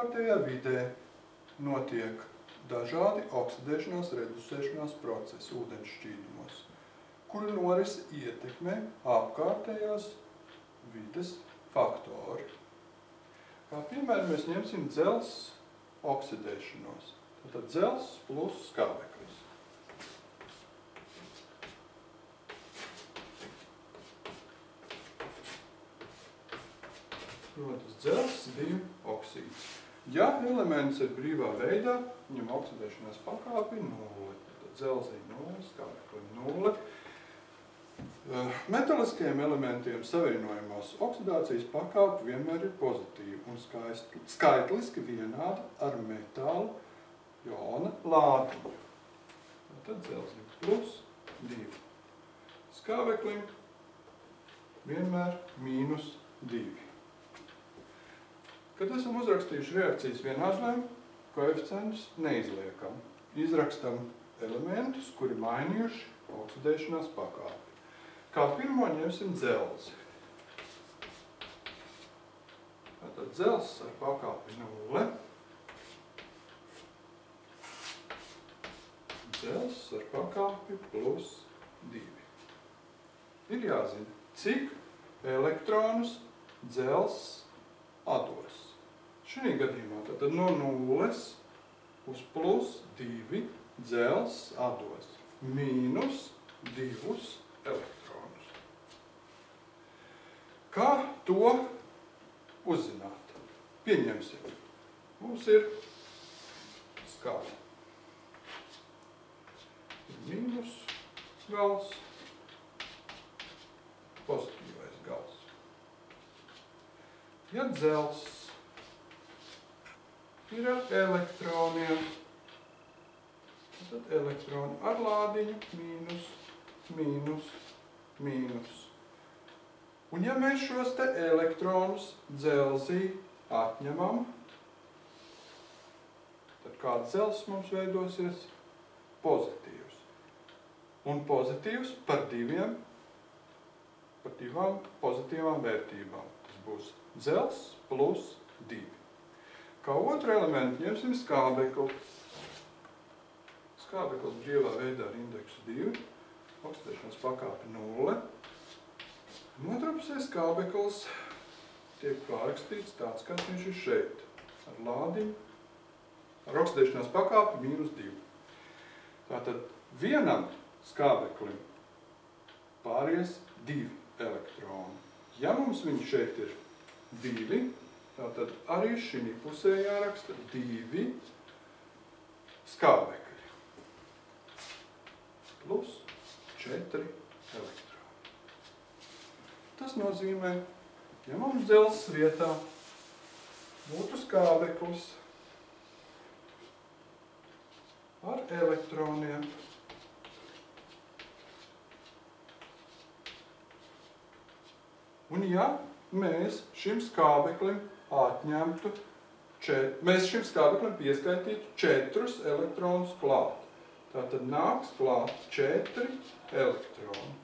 apkārtējā vidē notiek dažādi oksidēšanās, reducēšanās procesi ūdens šķīdumos, kuru norisi ietekmē apkārtējās vides faktori. Kā piemēram mēs ņemsim dzelzs oksidēšanos. Tātad dzelzs plus skābeklis. Protams, dzelzs, 2 oksīds. Ja elements ir brīvā veidā, viņam oksidēšanās pakāpe ir 0. Tad dzelzī 0, skābeklim 0. Metaliskajiem elementiem savienojumos oksidācijas pakāpe vienmēr ir pozitīva un skaitliski vienāda ar metālu jona lādiņu. Tad dzelzim plus 2. Skābeklim vienmēr mīnus 2. Kad esam uzrakstījuši reakcijas vienādojumu, koeficientus neizliekam. Izrakstam elementus, kuri mainījuši oksidēšanās pakāpi. Kā pirmo ņemsim dzelzi. Tātad dzelzs ar pakāpi 0. Dzelzs ar pakāpi plus 2. Ir jāzina, cik elektronus dzelzs atdos. Šī gadījumā tātad no 0 uz plus 2 dzelzs atdos mīnus 2 elektronus. Kā to uzzināt? Pieņemsim. Mums ir skala. Mīnus gals, pozitīvais gals. Ja dzelzs ir ar elektroniem, tad elektroni ar lādiņu mīnus, mīnus, mīnus. Un ja mēs šos te elektronus dzelzī atņemam, tad kāds dzelzs mums veidosies? Pozitīvs. Un pozitīvs par divām pozitīvām vērtībām. Tas būs dzelzs plus 2. Kā otru elementu ņemsim skābekli. Skābeklis brīvā veidā ar indeksu 2, oksidēšanās pakāpe 0. Un otrā pusē skābeklis tiek pārrakstīts tāds, kāds viņš ir šeit, ar lādiņu, ar oksidēšanās pakāpi mīnus 2. Tātad vienam skābeklim pāries 2 elektroni. Ja mums viņš šeit ir 2, tātad arī šī pusē jāraksta 2 skābekļi plus 4 elektroni. Tas nozīmē, ja mums dzelzs vietā būtu skābeklis ar elektroniem, un ja mēs šim skābeklim atņemtu, mēs šim skābeklim pieskaitītu 4 elektronus klāt. Tātad nāks klāt 4 elektroni.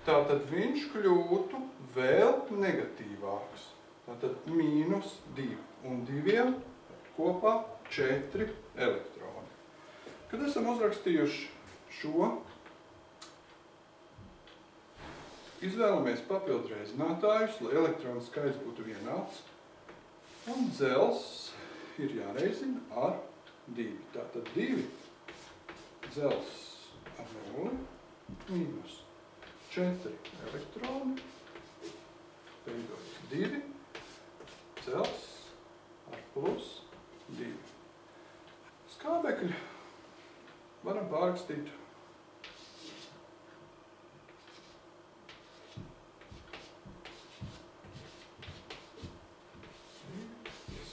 Tātad viņš kļūtu vēl negatīvāks. Tātad mīnus 2 un 2 kopā 4 elektroni. Kad esam uzrakstījuši šo, izvēlamies papildu reizinātājus, lai elektronu skaits būtu vienāds. Un dzelzs ir jāreizina ar 2. Tātad 2 dzelzs ar 0 mīnus 4 elektroni, veidojas 2 dzelzs ar plus 2. Skābekļi varam pārrakstīt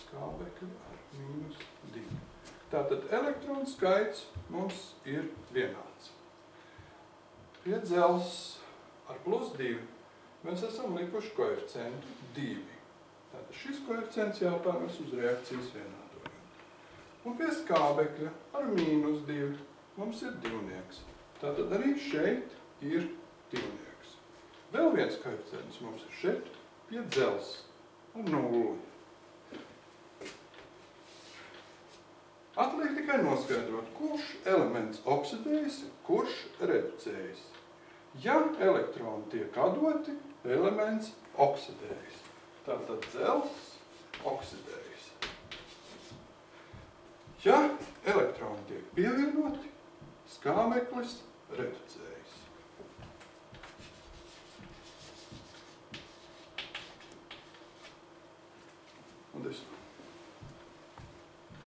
skābekļi ar mīnus 2. Tātad elektronu skaits mums ir vienāds. Pie dzelzs ar plus 2 mēs esam likuši koeficientu 2. Tātad šis koeficients jāpārnes uz reakcijas vienādojumu. Un pie skābekļa ar mīnus 2 mums ir divnieks. Tātad arī šeit ir divnieks. Vēl viens koeficients mums ir šeit pie dzelzs ar 0. Atliek tikai noskaidrot, kurš elements oksidējas, kurš reducējas. Ja elektroni tiek atdoti, elements oksidējas. Tātad dzels oksidējas. Ja elektroni tiek pievienoti, skābeklis reducējas.